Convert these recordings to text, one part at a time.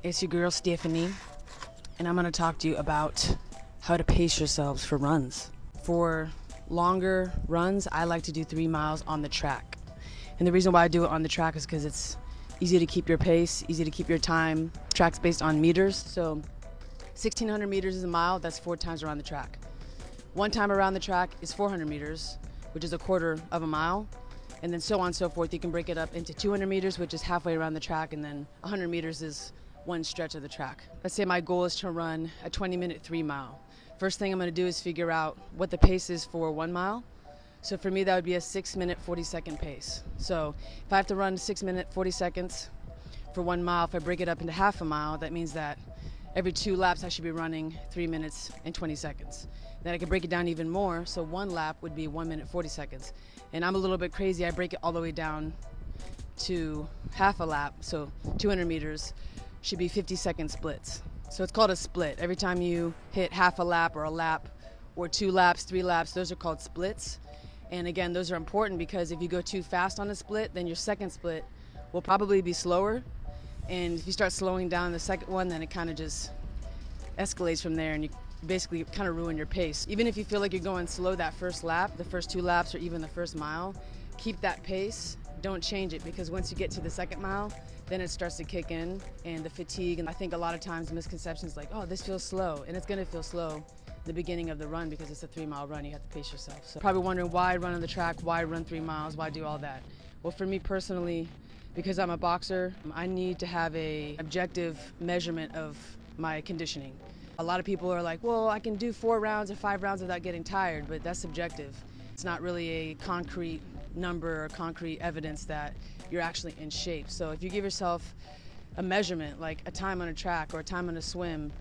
It's your girl Stephanie, and I'm going to talk to you about how to pace yourselves for runs. For longer runs, I like to do 3 miles on the track. And the reason why I do it on the track is because it's easy to keep your pace, easy to keep your time. Track's based on meters, so 1,600 meters is a mile, that's 4 times around the track. 1 time around the track is 400 meters, which is a quarter of a mile. And then so on and so forth. You can break it up into 200 meters, which is halfway around the track, and then 100 meters is one stretch of the track. Let's say my goal is to run a 20-minute 3 mile. First thing I'm going to do is figure out what the pace is for 1 mile. So for me, that would be a 6-minute, 40-second pace. So if I have to run 6 minutes, 40 seconds for 1 mile, if I break it up into half a mile, that means that every 2 laps I should be running 3 minutes and 20 seconds. Then I can break it down even more, so 1 lap would be 1 minute, 40 seconds. And I'm a little bit crazy, I break it all the way down to half a lap, so 200 meters should be 50-second splits. So it's called a split. Every time you hit half a lap or 2 laps, 3 laps, those are called splits. And again, those are important because if you go too fast on a split, then your second split will probably be slower. And if you start slowing down the second one, then it kind of just escalates from there and you basically kind of ruin your pace. Even if you feel like you're going slow that first lap, the first 2 laps, or even the first mile, keep that pace. Don't change it, because once you get to the second mile, then it starts to kick in and the fatigue. And I think a lot of times misconceptions like, oh, this feels slow. And it's going to feel slow the beginning of the run because it's a 3-mile run. You have to pace yourself. So probably wondering why run on the track, why run 3 miles, why do all that? Well, for me personally, because I'm a boxer, I need to have a objective measurement of my conditioning. A lot of people are like, well, I can do 4 rounds or 5 rounds without getting tired, but that's subjective. It's not really a concrete number or concrete evidence that you're actually in shape. So if you give yourself a measurement, like a time on a track or a time on a swim,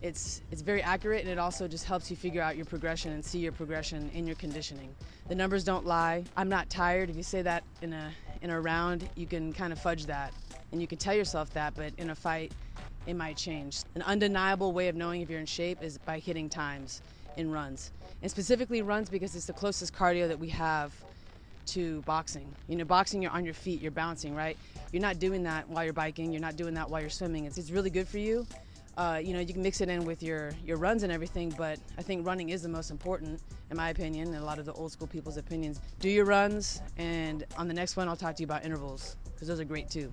it's very accurate, and it also just helps you figure out your progression and see your progression in your conditioning. The numbers don't lie. I'm not tired. If you say that in a round, you can kind of fudge that, and you can tell yourself that, but in a fight, it might change. An undeniable way of knowing if you're in shape is by hitting times in runs. And specifically runs because it's the closest cardio that we have to boxing. You know, boxing, you're on your feet, you're bouncing, right? You're not doing that while you're biking, you're not doing that while you're swimming. It's really good for you. You know, you can mix it in with your runs and everything, but I think running is the most important, in my opinion, and a lot of the old school people's opinions. Do your runs, and on the next one, I'll talk to you about intervals, because those are great too.